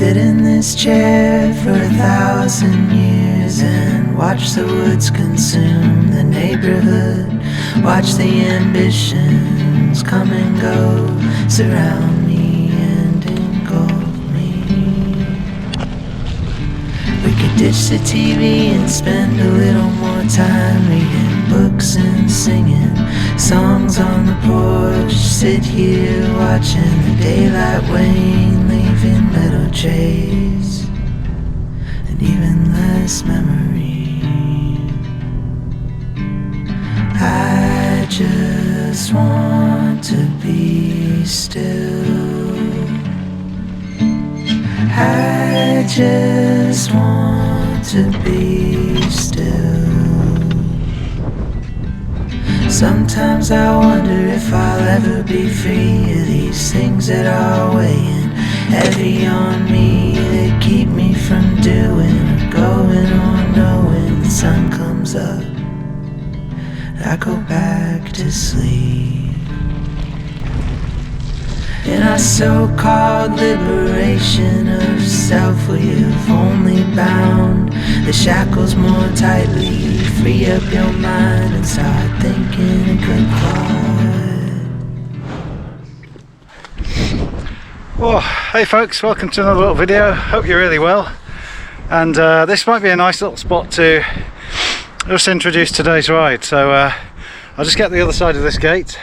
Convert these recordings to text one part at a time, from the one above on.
sit in this chair for 1,000 years and watch the woods consume the neighborhood. Watch the ambitions come and go, surround me and engulf me. We could ditch the TV and spend a little more time reading books and singing songs on the porch. Sit here watching the daylight wane, leaving little trace and even less memory. I just want to be still. I just want to be still. Sometimes I wonder if I'll ever be free of these things that are weighing heavy on me, that keep me from doing or going on knowing the sun comes up, I go back to sleep. In our so-called liberation of self, we have only bound the shackles more tightly. Free up your mind and start thinking a good thought. Oh, hey folks, welcome to another little video. Hope you're really well. And this might be a nice little spot to just introduce today's ride. So I'll just get the other side of this gate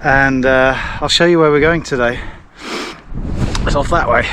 and I'll show you where we're going today. It's off that way.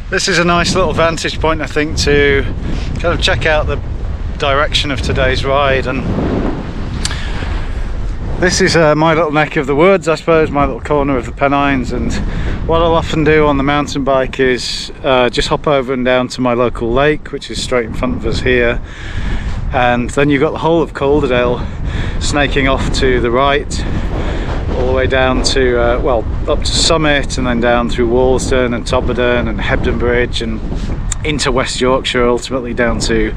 This is a nice little vantage point, I think, to kind of check out the direction of today's ride. And this is my little neck of the woods, I suppose, my little corner of the Pennines. And what I'll often do on the mountain bike is just hop over and down to my local lake, which is straight in front of us here. And then you've got the whole of Calderdale snaking off to the right, all the way down to, well, up to Summit, and then down through Walsden and Tobberden and Hebden Bridge and into West Yorkshire, ultimately down to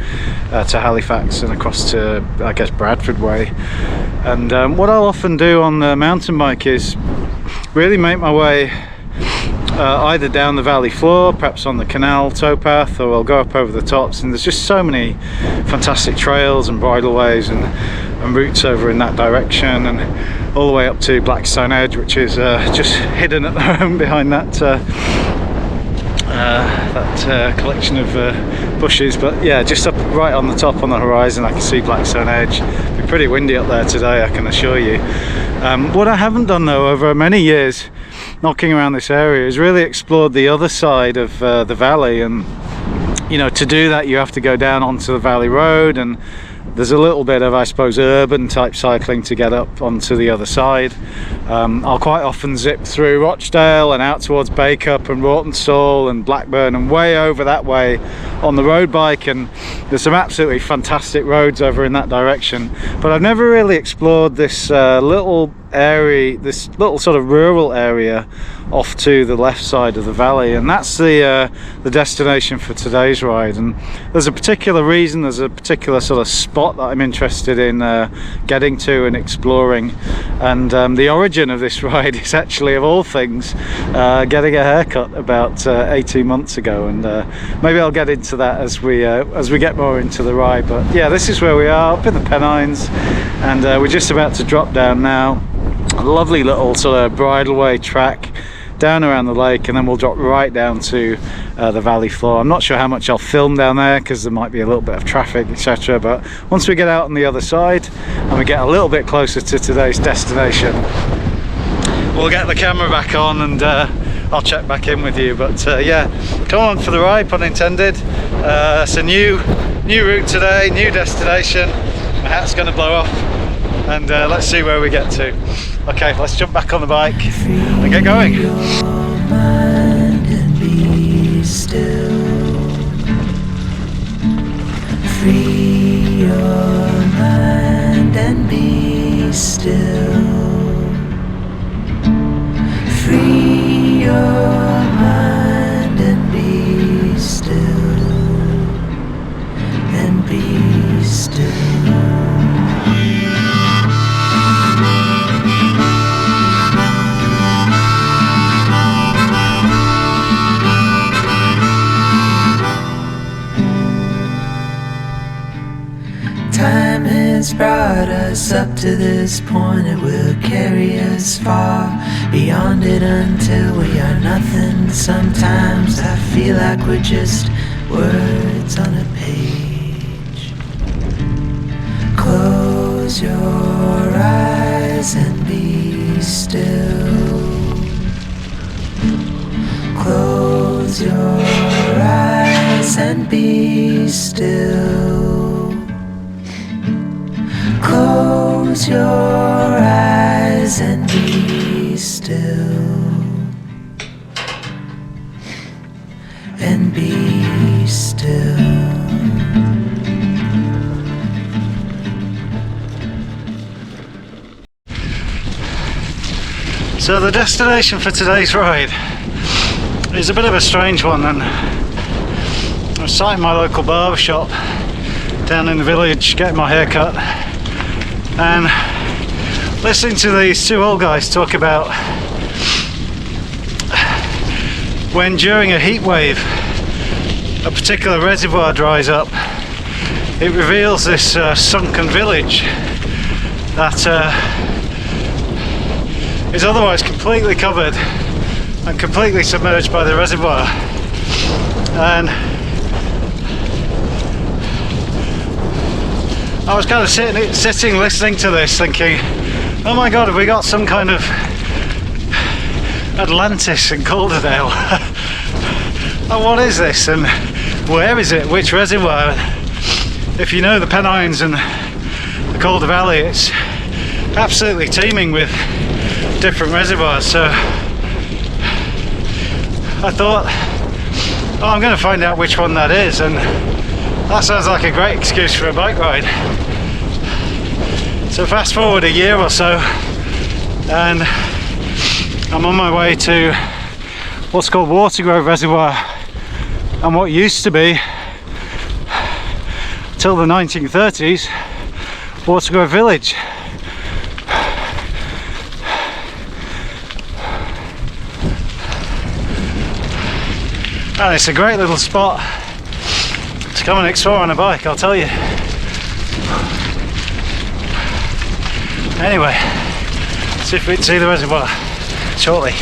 Halifax and across to, I guess, Bradford way. And what I'll often do on the mountain bike is really make my way either down the valley floor, perhaps on the canal towpath, or I'll go up over the tops. And there's just so many fantastic trails and bridleways and routes over in that direction, and all the way up to Blackstone Edge, which is just hidden at the moment behind that collection of bushes. But yeah, just up right on the top on the horizon I can see Blackstone Edge. It'll be pretty windy up there today, I can assure you. What I haven't done though over many years knocking around this area is really explored the other side of the valley. And you know, to do that you have to go down onto the valley road, and there's a little bit of, I suppose, urban type cycling to get up onto the other side. I'll quite often zip through Rochdale and out towards Bacup and Rawtenstall and Blackburn and way over that way on the road bike, and there's some absolutely fantastic roads over in that direction. But I've never really explored this little area, this little sort of rural area off to the left side of the valley, and that's the destination for today's ride. And there's a particular reason, there's a particular sort of spot that I'm interested in getting to and exploring. And the origin of this ride is actually, of all things, getting a haircut about 18 months ago, and maybe I'll get into that as we get more into the ride. But yeah, this is where we are, up in the Pennines, and we're just about to drop down now. A lovely little sort of bridleway track down around the lake, and then we'll drop right down to the valley floor. I'm not sure how much I'll film down there because there might be a little bit of traffic, etc. But once we get out on the other side and we get a little bit closer to today's destination, we'll get the camera back on and I'll check back in with you. But yeah, come on for the ride, pun intended. It's a new route today, new destination. My hat's going to blow off. and let's see where we get to. Okay, let's jump back on the bike and get going. Your mind and be still. Free your mind and be still. Free your mind and be still. And be still. Time has brought us up to this point. It will carry us far beyond it until we are nothing. Sometimes I feel like we're just words on a page. Close your eyes and be still. Close your eyes and be still. Close your eyes and be still. And be still. So the destination for today's ride is a bit of a strange one, and I'm sat in my local barber shop down in the village getting my hair cut and listening to these two old guys talk about when during a heat wave a particular reservoir dries up, it reveals this sunken village that is otherwise completely covered and completely submerged by the reservoir. And I was kind of sitting listening to this thinking, oh my god, have we got some kind of Atlantis in Calderdale? Oh, what is this and where is it, which reservoir? If you know the Pennines and the Calder Valley, it's absolutely teeming with different reservoirs. So I thought, oh, I'm going to find out which one that is, and that sounds like a great excuse for a bike ride. So fast forward a year or so and I'm on my way to what's called Watergrove Reservoir, and what used to be, till the 1930s, Watergrove Village. And it's a great little spot to come and explore on a bike, I'll tell you. Anyway, see if we can see the reservoir shortly.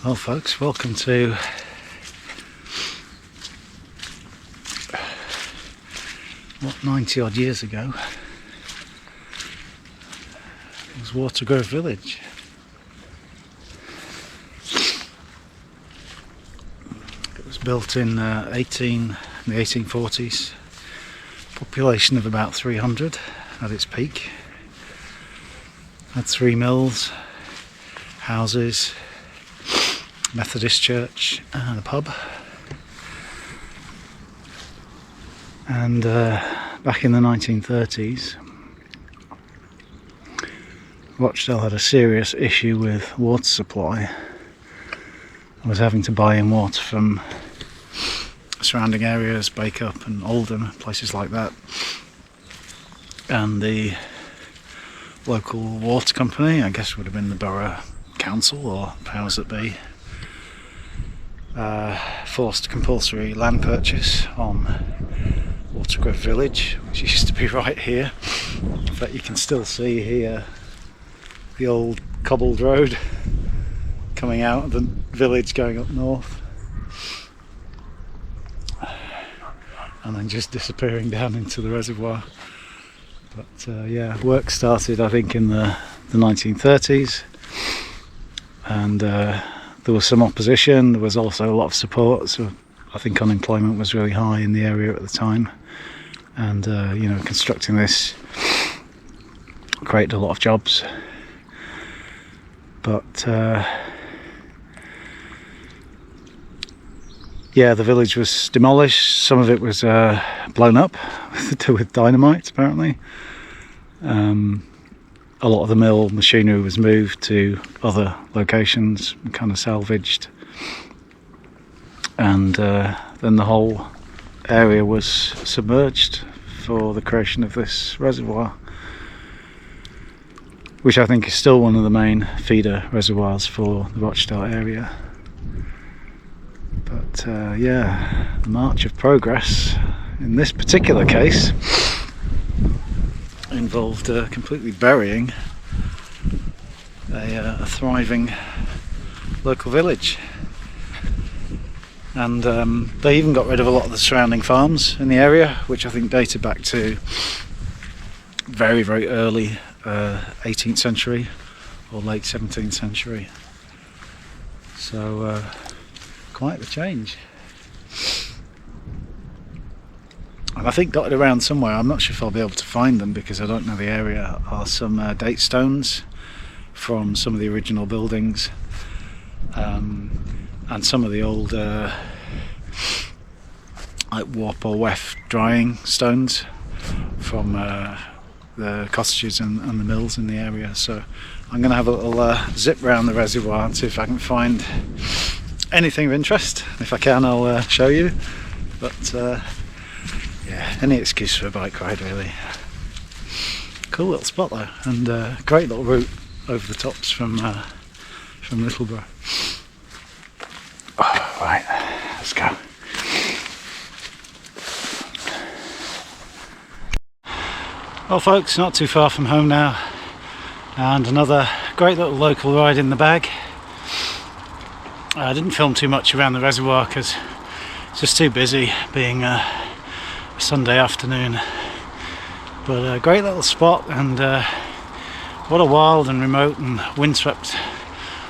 Well folks, welcome to what 90 odd years ago was Watergrove Village. It was built in the 1840s Population of about 300 at its peak. Had 3 mills, houses, Methodist church and a pub. And back in the 1930s, Rochdale had a serious issue with water supply. I was having to buy in water from surrounding areas, Bacup and Oldham, places like that. And the local water company, I guess would have been the Borough Council or powers that be, forced compulsory land purchase on Watergrove Village, which used to be right here. In fact, you can still see here the old cobbled road coming out of the village going up north, and then just disappearing down into the reservoir. But yeah, work started I think in the 1930s, and there was some opposition. There was also a lot of support, so I think unemployment was really high in the area at the time, and you know, constructing this created a lot of jobs. But yeah, the village was demolished. Some of it was blown up with dynamite, apparently. A lot of the mill machinery was moved to other locations, kind of salvaged. And then the whole area was submerged for the creation of this reservoir, which I think is still one of the main feeder reservoirs for the Rochdale area. But yeah, the march of progress in this particular case involved completely burying a thriving local village. And they even got rid of a lot of the surrounding farms in the area, which I think dated back to very, very early 18th century or late 17th century. So quite the change. And I think dotted around somewhere, I'm not sure if I'll be able to find them because I don't know the area, are some date stones from some of the original buildings, and some of the old like warp or weft drying stones from the cottages and the mills in the area. So I'm going to have a little zip round the reservoir and see if I can find anything of interest. If I can, I'll show you. But yeah, any excuse for a bike ride really. Cool little spot though, and great little route over the tops from Littleborough. Oh, right, let's go. Well folks, not too far from home now, and another great little local ride in the bag. I didn't film too much around the reservoir because it's just too busy being a Sunday afternoon, but a great little spot, and what a wild and remote and windswept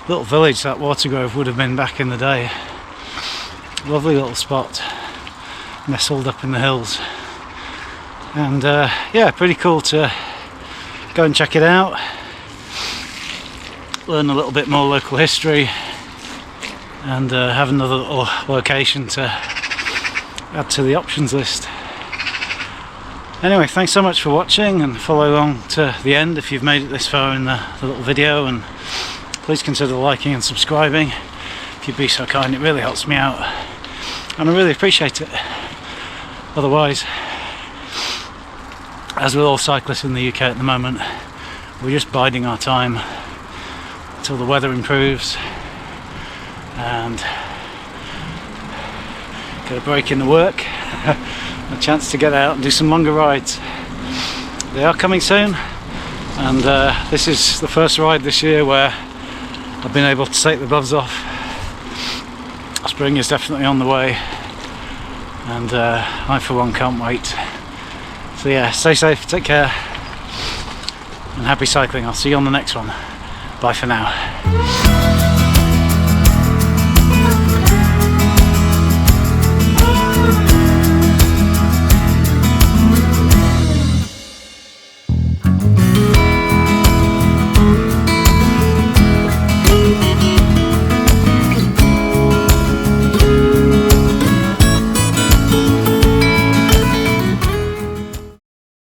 little village that Watergrove would have been back in the day. Lovely little spot nestled up in the hills, and yeah, pretty cool to go and check it out, learn a little bit more local history, and have another little location to add to the options list. Anyway, thanks so much for watching, and follow along to the end if you've made it this far in the little video, and please consider liking and subscribing if you'd be so kind. It really helps me out and I really appreciate it. Otherwise, as with all cyclists in the UK at the moment, we're just biding our time until the weather improves and get a break in the work, a chance to get out and do some longer rides. They are coming soon, and this is the first ride this year where I've been able to take the gloves off. Spring is definitely on the way, and I for one can't wait. So yeah, stay safe, take care, and happy cycling. I'll see you on the next one. Bye for now.